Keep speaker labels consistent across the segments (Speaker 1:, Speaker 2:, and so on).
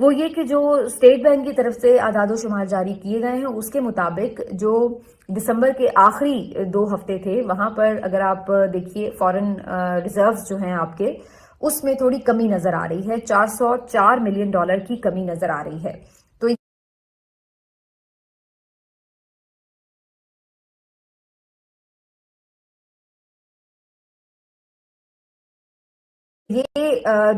Speaker 1: وہ یہ کہ جو اسٹیٹ بینک کی طرف سے اعداد و شمار جاری کیے گئے ہیں اس کے مطابق جو دسمبر کے آخری 2 ہفتے تھے وہاں پر اگر آپ دیکھیے فورن ریزروز جو ہیں آپ کے اس میں تھوڑی کمی نظر آ رہی ہے، $404 ملین کی کمی نظر آ رہی ہے۔ تو یہ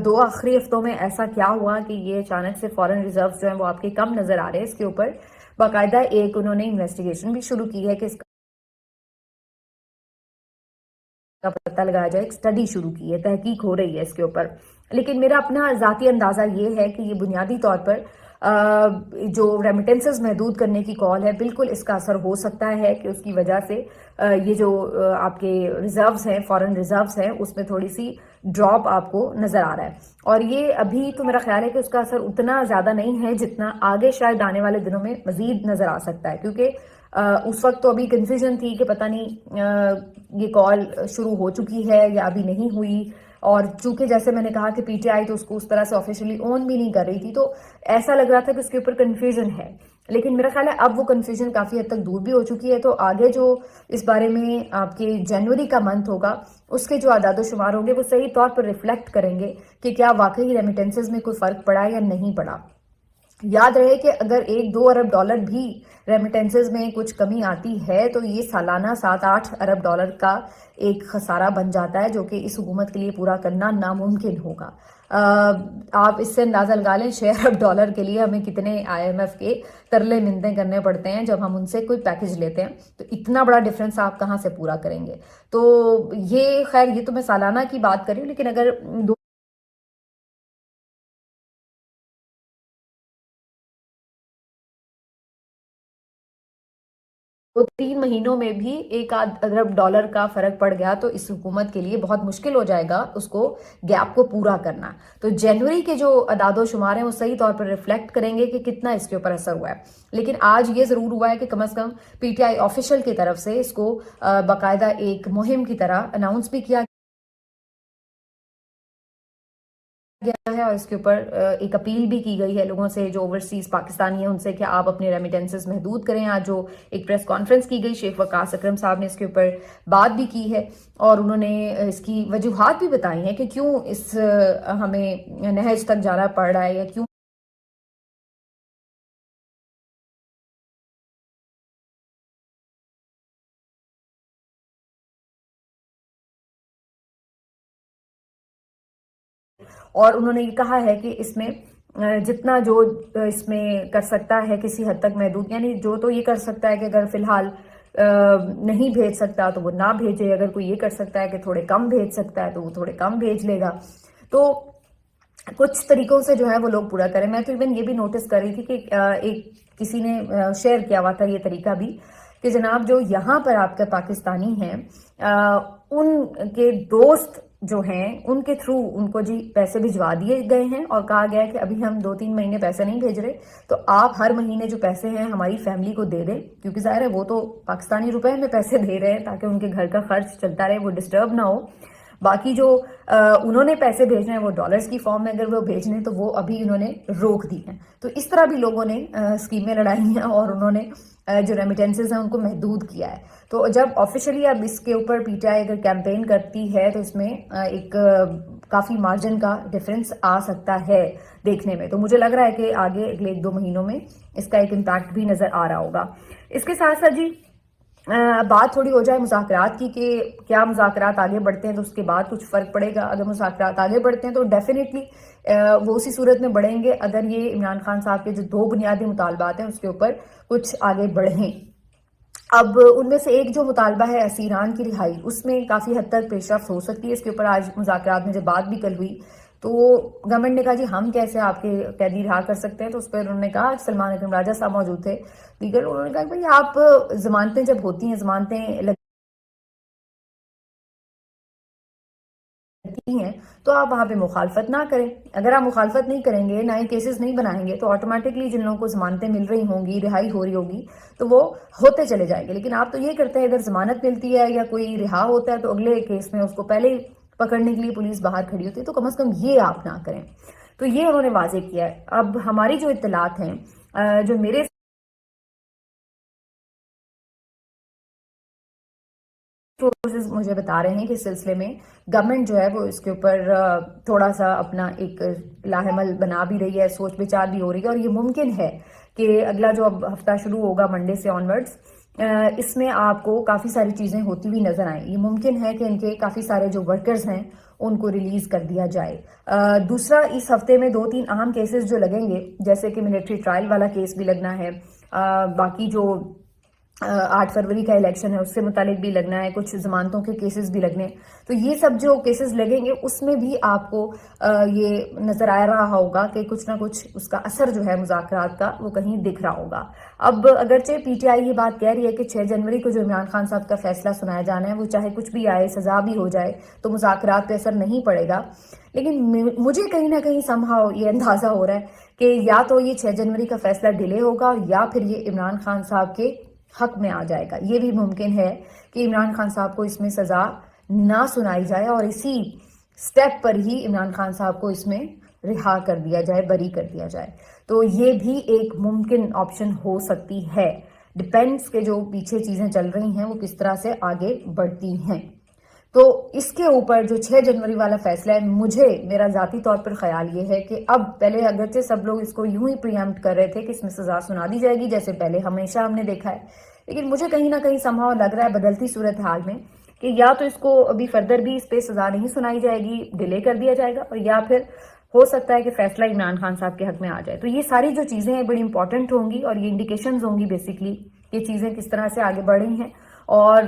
Speaker 1: 2 آخری ہفتوں میں ایسا کیا ہوا کہ یہ اچانک سے فورن ریزروز جو ہیں وہ آپ کے کم نظر آ رہے ہیں؟ اس کے اوپر باقاعدہ ایک انہوں نے انویسٹیگیشن بھی شروع کی ہے کہ اس کا پتہ لگایا جائے، ایک اسٹڈی شروع کی ہے، تحقیق ہو رہی ہے اس کے اوپر۔ لیکن میرا اپنا ذاتی اندازہ یہ ہے کہ یہ بنیادی طور پر جو ریمیٹنسز محدود کرنے کی کال ہے، بالکل اس کا اثر ہو سکتا ہے کہ اس کی وجہ سے یہ جو آپ کے ریزروز ہیں، فورن ریزروز ہیں، اس میں تھوڑی سی ڈراپ آپ کو نظر آ رہا ہے۔ اور یہ ابھی تو میرا خیال ہے کہ اس کا اثر اتنا زیادہ نہیں ہے جتنا آگے شاید آنے والے دنوں میں مزید نظر آ سکتا ہے، کیونکہ اس وقت تو ابھی کنفیوژن تھی کہ پتہ نہیں یہ کال شروع ہو چکی ہے یا ابھی نہیں ہوئی، اور چونکہ جیسے میں نے کہا کہ پی ٹی آئی تو اس کو اس طرح سے آفیشلی اون بھی نہیں کر رہی تھی، تو ایسا لگ رہا تھا کہ اس کے اوپر کنفیوژن ہے۔ لیکن میرا خیال ہے اب وہ کنفیوژن کافی حد تک دور بھی ہو چکی ہے، تو آگے جو اس بارے میں آپ کے جنوری کا منتھ ہوگا اس کے جو اعداد و شمار ہوں گے وہ صحیح طور پر ریفلیکٹ کریں گے کہ کیا واقعی ریمیٹنسز میں کوئی فرق پڑا یا نہیں پڑا۔ یاد رہے کہ اگر $1-2 ارب بھی ریمیٹنسز میں کچھ کمی آتی ہے تو یہ سالانہ $7-8 ارب کا ایک خسارہ بن جاتا ہے، جو کہ اس حکومت کے لیے پورا کرنا ناممکن ہوگا۔ آپ اس سے اندازہ لگا لیں $6 ارب کے لیے ہمیں کتنے IMF کے ترلے منتیں کرنے پڑتے ہیں جب ہم ان سے کوئی پیکج لیتے ہیں، تو اتنا بڑا ڈیفرنس آپ کہاں سے پورا کریں گے؟ تو یہ خیر یہ تو میں سالانہ کی بات کر رہی ہوں، لیکن اگر 2-3 مہینوں میں بھی $1 ارب کا فرق پڑ گیا تو اس حکومت کے لیے بہت مشکل ہو جائے گا اس کو گیپ کو پورا کرنا۔ تو جنوری کے جو اعداد و شمار ہیں وہ صحیح طور پر ریفلیکٹ کریں گے کہ کتنا اس کے اوپر اثر ہوا ہے۔ لیکن آج یہ ضرور ہوا ہے کہ کم از کم پی ٹی آئی آفیشل کی طرف سے اس کو باقاعدہ ایک مہم کی طرح اناؤنس بھی کیا گیا ہے، اور اس کے اوپر ایک اپیل بھی کی گئی ہے لوگوں سے جو اوورسیز پاکستانی ہیں ان سے کہ آپ اپنے ریمیٹنسز محدود کریں۔ آج جو ایک پریس کانفرنس کی گئی، شیخ وقاص اکرم صاحب نے اس کے اوپر بات بھی کی ہے، اور انہوں نے اس کی وجوہات بھی بتائی ہیں کہ کیوں اس ہمیں نہج تک جانا پڑ رہا ہے یا کیوں اور انہوں نے یہ کہا ہے کہ اس میں جتنا جو اس میں کر سکتا ہے کسی حد تک محدود، یعنی جو تو یہ کر سکتا ہے کہ اگر فی الحال نہیں بھیج سکتا تو وہ نہ بھیجے، اگر کوئی یہ کر سکتا ہے کہ تھوڑے کم بھیج سکتا ہے تو وہ تھوڑے کم بھیج لے گا۔ تو کچھ طریقوں سے جو ہے وہ لوگ پورا کریں۔ میں تو ایون یہ بھی نوٹس کر رہی تھی کہ ایک کسی نے شیئر کیا ہوا تھا یہ طریقہ بھی کہ جناب جو یہاں پر آپ کے پاکستانی ہیں ان کے دوست جو ہیں ان کے تھرو ان کو جی پیسے بھجوا دیے گئے ہیں، اور کہا گیا ہے کہ ابھی ہم 2-3 مہینے پیسے نہیں بھیج رہے تو آپ ہر مہینے جو پیسے ہیں ہماری فیملی کو دے دیں، کیونکہ ظاہر ہے وہ تو پاکستانی روپے میں پیسے دے رہے ہیں تاکہ ان کے گھر کا خرچ چلتا رہے، وہ ڈسٹرب نہ ہو۔ باقی جو انہوں نے پیسے بھیجنے ہیں وہ ڈالرز کی فارم میں اگر وہ بھیجنے تو وہ ابھی انہوں نے روک دی ہیں۔ تو اس طرح بھی لوگوں نے اسکیمیں لڑائی ہیں اور انہوں نے جو ریمیٹنسز ہیں ان کو محدود کیا ہے۔ تو جب آفیشلی اب اس کے اوپر پی ٹی آئی اگر کیمپین کرتی ہے تو اس میں ایک کافی مارجن کا ڈفرنس آ سکتا ہے دیکھنے میں، تو مجھے لگ رہا ہے کہ آگے اگلے 1-2 مہینوں میں اس کا ایک امپیکٹ بھی نظر آ رہا ہوگا۔ اس کے ساتھ ساتھ جی بات تھوڑی ہو جائے مذاکرات کی کہ کیا مذاکرات آگے بڑھتے ہیں تو اس کے بعد کچھ فرق پڑے گا۔ اگر مذاکرات آگے بڑھتے ہیں تو ڈیفینیٹلی وہ اسی صورت میں بڑھیں گے اگر یہ عمران خان صاحب کے جو 2 بنیادی مطالبات ہیں اس کے اوپر کچھ آگے بڑھیں۔ اب ان میں سے ایک جو مطالبہ ہے اسیران کی رہائی، اس میں کافی حد تک پیش رفت ہو سکتی ہے۔ اس کے اوپر آج مذاکرات میں جب بات بھی کل ہوئی تو گورنمنٹ نے کہا جی ہم کیسے آپ کے قیدی رہا کر سکتے ہیں، تو اس پر انہوں نے کہا، سلمان اکرم راجہ صاحب موجود تھے دیگر، انہوں نے کہا کہ بھائی آپ ضمانتیں جب ہوتی ہیں، ضمانتیں ہیں تو آپ وہاں پہ مخالفت نہ کریں۔ اگر آپ مخالفت نہیں کریں گے، نئے کیسز نہیں بنائیں گے، تو آٹومیٹکلی جن لوگوں کو ضمانتیں مل رہی ہوں گی، رہائی ہو رہی ہوگی تو وہ ہوتے چلے جائیں گے۔ لیکن آپ تو یہ کرتے ہیں اگر ضمانت ملتی ہے یا کوئی رہا ہوتا ہے تو اگلے کیس میں اس کو پہلے ہی پکڑنے کے لیے پولیس باہر کھڑی ہوتی ہے، تو کم از کم یہ آپ نہ کریں۔ تو یہ انہوں نے واضح کیا ہے. اب ہماری جو اطلاعات ہیں، جو میرے سورسز مجھے بتا رہے ہیں کہ اس سلسلے میں گورنمنٹ جو ہے وہ اس کے اوپر تھوڑا سا اپنا ایک لاحمل بنا بھی رہی ہے، سوچ بچار بھی ہو رہی ہے، اور یہ ممکن ہے کہ اگلا جو اب ہفتہ شروع ہوگا منڈے سے آنورڈز، اس میں آپ کو کافی ساری چیزیں ہوتی ہوئی نظر آئیں. یہ ممکن ہے کہ ان کے کافی سارے جو ورکرز ہیں ان کو ریلیز کر دیا جائے. دوسرا، اس ہفتے میں 2-3 اہم کیسز جو لگیں گے، جیسے کہ ملٹری ٹرائل والا کیس بھی لگنا ہے، باقی جو 8 فروری کا الیکشن ہے اس سے متعلق بھی لگنا ہے، کچھ ضمانتوں کے کیسز بھی لگنے. تو یہ سب جو کیسز لگیں گے اس میں بھی آپ کو یہ نظر آ رہا ہوگا کہ کچھ نہ کچھ اس کا اثر جو ہے مذاکرات کا وہ کہیں دکھ رہا ہوگا. اب اگرچہ پی ٹی آئی یہ بات کہہ رہی ہے کہ 6 جنوری کو جو عمران خان صاحب کا فیصلہ سنایا جانا ہے وہ چاہے کچھ بھی آئے، سزا بھی ہو جائے تو مذاکرات پہ اثر نہیں پڑے گا، لیکن مجھے کہیں نہ کہیں سمہاؤ یہ اندازہ ہو رہا ہے کہ یا تو یہ 6 جنوری کا فیصلہ ڈیلے ہوگا اور یا پھر یہ عمران خان صاحب کے حق میں آ جائے گا. یہ بھی ممکن ہے کہ عمران خان صاحب کو اس میں سزا نہ سنائی جائے اور اسی سٹیپ پر ہی عمران خان صاحب کو اس میں رہا کر دیا جائے، بری کر دیا جائے. تو یہ بھی ایک ممکن آپشن ہو سکتی ہے. ڈیپینڈز کے جو پیچھے چیزیں چل رہی ہیں وہ کس طرح سے آگے بڑھتی ہیں. تو اس کے اوپر جو 6 جنوری والا فیصلہ ہے، میرا ذاتی طور پر خیال یہ ہے کہ اب پہلے اگرچہ سب لوگ اس کو یوں ہی پریمپٹ کر رہے تھے کہ اس میں سزا سنا دی جائے گی جیسے پہلے ہمیشہ ہم نے دیکھا ہے، لیکن مجھے کہیں نہ کہیں سمہاؤ لگ رہا ہے بدلتی صورتحال میں کہ یا تو اس کو ابھی فردر بھی اس پہ سزا نہیں سنائی جائے گی، ڈیلے کر دیا جائے گا، اور یا پھر ہو سکتا ہے کہ فیصلہ عمران خان صاحب کے حق میں آ جائے. تو یہ ساری جو چیزیں ہیں بڑی امپورٹنٹ ہوں گی اور یہ انڈیکیشنز ہوں گی بیسیکلی کہ چیزیں کس طرح سے آگے بڑھ رہی ہیں اور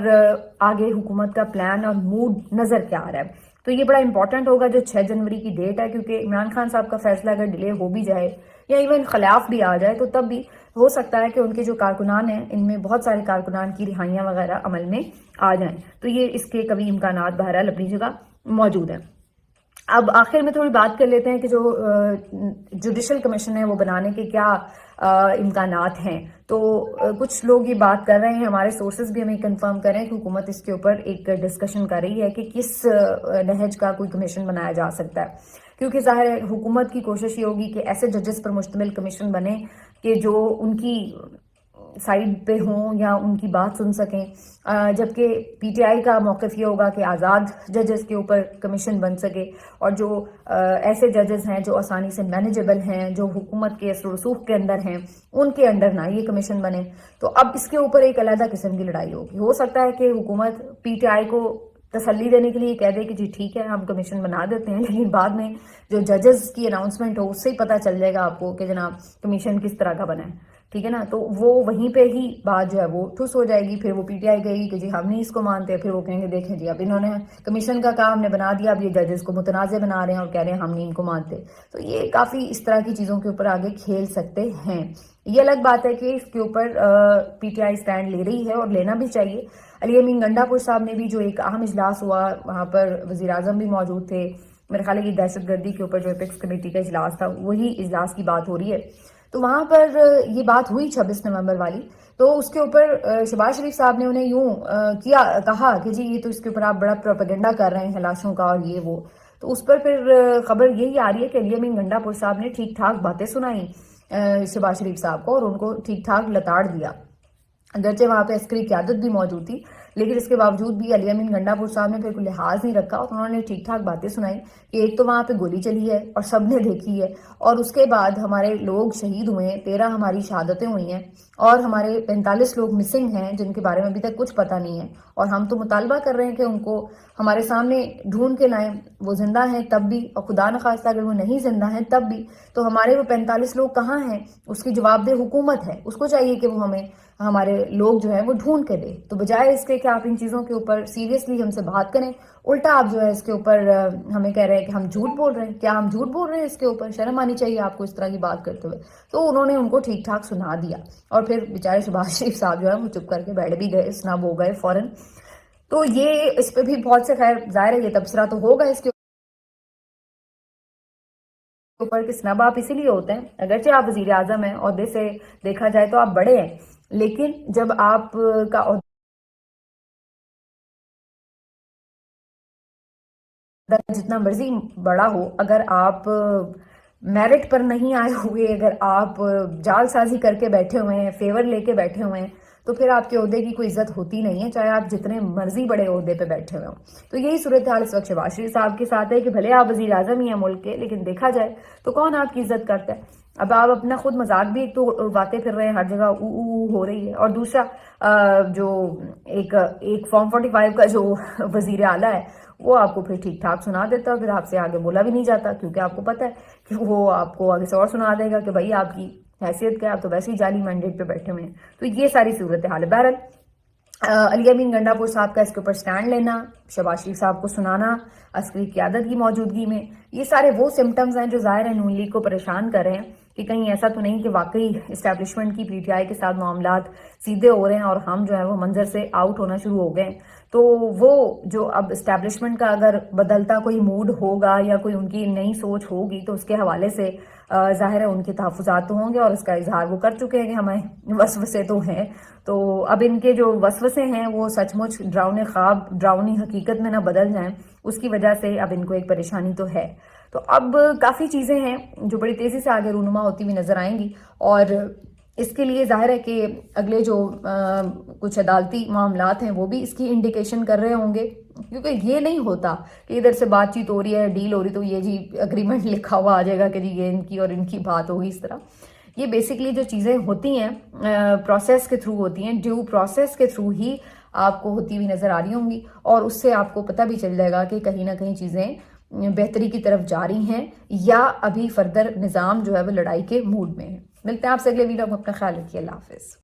Speaker 1: آگے حکومت کا پلان اور موڈ نظر کیا آ رہا ہے. تو یہ بڑا امپورٹنٹ ہوگا جو 6 جنوری کی ڈیٹ ہے، کیونکہ عمران خان صاحب کا فیصلہ اگر ڈیلے ہو بھی جائے یا ایون خلاف بھی آ جائے تو تب بھی ہو سکتا ہے کہ ان کے جو کارکنان ہیں ان میں بہت سارے کارکنان کی رہائیاں وغیرہ عمل میں آ جائیں. تو یہ اس کے کبھی امکانات بہرحال اپنی جگہ موجود ہیں. اب آخر میں تھوڑی بات کر لیتے ہیں کہ جو جوڈیشل کمیشن ہے وہ بنانے کے کیا امکانات ہیں. تو کچھ لوگ یہ بات کر رہے ہیں، ہمارے سورسز بھی ہمیں کنفرم کر رہے ہیں کہ حکومت اس کے اوپر ایک ڈسکشن کر رہی ہے کہ کس نہج کا کوئی کمیشن بنایا جا سکتا ہے، کیونکہ ظاہر ہے حکومت کی کوشش یہ ہوگی کہ ایسے ججز پر مشتمل کمیشن بنے کہ جو ان کی سائڈ پہ ہوں یا ان کی بات سن سکیں، جبکہ پی ٹی آئی کا موقف یہ ہوگا کہ آزاد ججز کے اوپر کمیشن بن سکے اور جو ایسے ججز ہیں جو آسانی سے مینیجبل ہیں، جو حکومت کے اثر و رسوخ کے اندر ہیں، ان کے انڈر نہ یہ کمیشن بنے. تو اب اس کے اوپر ایک علیحدہ قسم کی لڑائی ہوگی. ہو سکتا ہے کہ حکومت پی ٹی آئی کو تسلی دینے کے لیے کہہ دے کہ جی ٹھیک ہے ہم کمیشن بنا دیتے ہیں، لیکن بعد میں جو ججز کی اناؤنسمنٹ ہو اس سے ہی پتہ چل جائے گا آپ کو کہ جناب کمیشن کس طرح کا بنا ہے. ٹھیک ہے نا، تو وہ وہیں پہ ہی بات جو ہے وہ ٹھوس ہو جائے گی. پھر وہ پی ٹی آئی کہے گی کہ جی ہم نہیں اس کو مانتے، پھر وہ کہیں گے دیکھیں جی اب انہوں نے کمیشن کا کام نے بنا دیا، اب یہ ججز کو متنازع بنا رہے ہیں اور کہہ رہے ہیں ہم نہیں ان کو مانتے. تو یہ کافی اس طرح کی چیزوں کے اوپر آگے کھیل سکتے ہیں. یہ الگ بات ہے کہ اس کے اوپر پی ٹی آئی سٹینڈ لے رہی ہے اور لینا بھی چاہیے. علی امین گنڈا پور صاحب نے بھی جو ایک اہم اجلاس ہوا، وہاں پر وزیر اعظم بھی موجود تھے. میرے خیال ہے یہ دہشت گردی کے اوپر جو اپیکس کمیٹی کا اجلاس تھا وہی اجلاس کی بات ہو رہی ہے. تو وہاں پر یہ بات ہوئی 26 نومبر والی، تو اس کے اوپر شہباز شریف صاحب نے انہیں یوں کہا کہ جی یہ تو اس کے اوپر آپ بڑا پروپیگنڈا کر رہے ہیں لاشوں کا اور یہ وہ. تو اس پر پھر خبر یہی آ رہی ہے کہ علی امین گنڈا پور صاحب نے ٹھیک ٹھاک باتیں سنائیں شہباز شریف صاحب کو اور ان کو ٹھیک ٹھاک لتاڑ دیا. اگرچہ وہاں پہ عسکری قیادت بھی موجود تھی، لیکن اس کے باوجود بھی علی امین گنڈا پور صاحب نے پھر کوئی لحاظ نہیں رکھا اور انہوں نے ٹھیک ٹھاک باتیں سنائی کہ ایک تو وہاں پہ گولی چلی ہے اور سب نے دیکھی ہے، اور اس کے بعد ہمارے لوگ شہید ہوئے ہیں، 13 ہماری شہادتیں ہوئی ہیں اور ہمارے 45 لوگ مسنگ ہیں جن کے بارے میں ابھی تک کچھ پتہ نہیں ہے. اور ہم تو مطالبہ کر رہے ہیں کہ ان کو ہمارے سامنے ڈھونڈ کے لائیں، وہ زندہ ہیں تب بھی اور خدا نخواستہ اگر وہ نہیں زندہ ہیں تب بھی. تو ہمارے وہ 45 لوگ کہاں ہیں اس کی جواب دہ حکومت ہے، اس کو چاہیے کہ وہ ہمیں ہمارے لوگ جو ہے وہ ڈھونڈ کے دے. تو بجائے اس کے کہ آپ ان چیزوں کے اوپر سیریسلی ہم سے بات کریں، الٹا آپ جو ہے اس کے اوپر ہمیں کہہ رہے ہیں کہ ہم جھوٹ بول رہے ہیں. کیا ہم جھوٹ بول رہے ہیں؟ اس کے اوپر شرم آنی چاہیے آپ کو اس طرح کی بات کرتے ہوئے. تو انہوں نے ان کو ٹھیک ٹھاک سنا دیا اور پھر بیچارے شہباز شریف صاحب جو ہے وہ چپ کر کے بیٹھ بھی گئے، سنب ہو گئے فوراً. تو یہ اس پہ بھی بہت سے خیر ظاہر ہے یہ تبصرہ تو ہوگا اس کے اوپر کہ سنب آپ اسی لیے ہوتے ہیں، اگرچہ آپ وزیر اعظم ہیں، عہدے سے دیکھا جائے تو آپ بڑے ہیں، لیکن جب آپ کا عہدہ جتنا مرضی بڑا ہو، اگر آپ میرٹ پر نہیں آئے ہوئے اگر آپ جال سازی کر کے بیٹھے ہوئے ہیں، فیور لے کے بیٹھے ہوئے ہیں، تو پھر آپ کے عہدے کی کوئی عزت ہوتی نہیں ہے، چاہے آپ جتنے مرضی بڑے عہدے پہ بیٹھے ہوئے ہوں۔ تو یہی صورتحال اس وقت شہباز شریف صاحب کے ساتھ ہے کہ بھلے آپ وزیر اعظم ہی ہیں ملک کے، لیکن دیکھا جائے تو کون آپ کی عزت کرتا ہے؟ اب آپ اپنا خود مذاق بھی ایک تو اڑواتے پھر رہے ہیں، ہر جگہ او ہو رہی ہے، اور دوسرا جو ایک فارم 45 کا جو وزیر اعلیٰ ہے وہ آپ کو پھر ٹھیک ٹھاک سنا دیتا، پھر آپ سے آگے بولا بھی نہیں جاتا، کیونکہ آپ کو پتہ ہے کہ وہ آپ کو آگے سے اور سنا دے گا کہ بھائی آپ کی حیثیت کیا، آپ تو ویسے ہی جعلی مینڈیٹ پہ بیٹھے ہوئے ہیں۔ تو یہ ساری صورتحال ہے۔ بہرحال علی امین گنڈا پور صاحب کا اس کے اوپر سٹینڈ لینا، شہباز شریف صاحب کو سنانا عسکری قیادت کی موجودگی میں، یہ سارے وہ سمٹمز ہیں جو ظاہر ہے نون لیگ کو پریشان کر رہے ہیں کہ کہیں ایسا تو نہیں کہ واقعی اسٹیبلشمنٹ کی پی ٹی آئی کے ساتھ معاملات سیدھے ہو رہے ہیں اور ہم جو ہے وہ منظر سے آؤٹ ہونا شروع ہو گئے ہیں۔ تو وہ جو اب اسٹیبلشمنٹ کا اگر بدلتا کوئی موڈ ہوگا یا کوئی ان کی نئی سوچ ہوگی تو اس کے حوالے سے ظاہر ہے ان کے تحفظات تو ہوں گے، اور اس کا اظہار وہ کر چکے ہیں کہ ہمیں وسوسے تو ہیں۔ تو اب ان کے جو وسوسے ہیں وہ سچ مچ ڈراؤنے خواب ڈراؤنی حقیقت میں نہ بدل جائیں، اس کی وجہ سے اب ان کو ایک پریشانی تو ہے۔ تو اب کافی چیزیں ہیں جو بڑی تیزی سے آگے رونما ہوتی ہوئی نظر آئیں گی، اور اس کے لیے ظاہر ہے کہ اگلے جو کچھ عدالتی معاملات ہیں وہ بھی اس کی انڈیکیشن کر رہے ہوں گے، کیونکہ یہ نہیں ہوتا کہ ادھر سے بات چیت ہو رہی ہے، ڈیل ہو رہی تو یہ جی اگریمنٹ لکھا ہوا آ جائے گا کہ جی یہ ان کی اور ان کی بات ہوگی اس طرح۔ یہ بیسکلی جو چیزیں ہوتی ہیں پروسیس کے تھرو ہوتی ہیں، ڈیو پروسیس کے تھرو ہی آپ کو ہوتی ہوئی نظر آ رہی ہوں گی، اور اس سے آپ کو پتہ بھی چل جائے گا کہ کہیں نہ کہیں چیزیں بہتری کی طرف جاری ہیں یا ابھی فردر نظام جو ہے وہ لڑائی کے موڈ میں ہے۔ ملتے ہیں آپ سے اگلے ویڈیو میں، اپنا خیال رکھیے، اللہ حافظ۔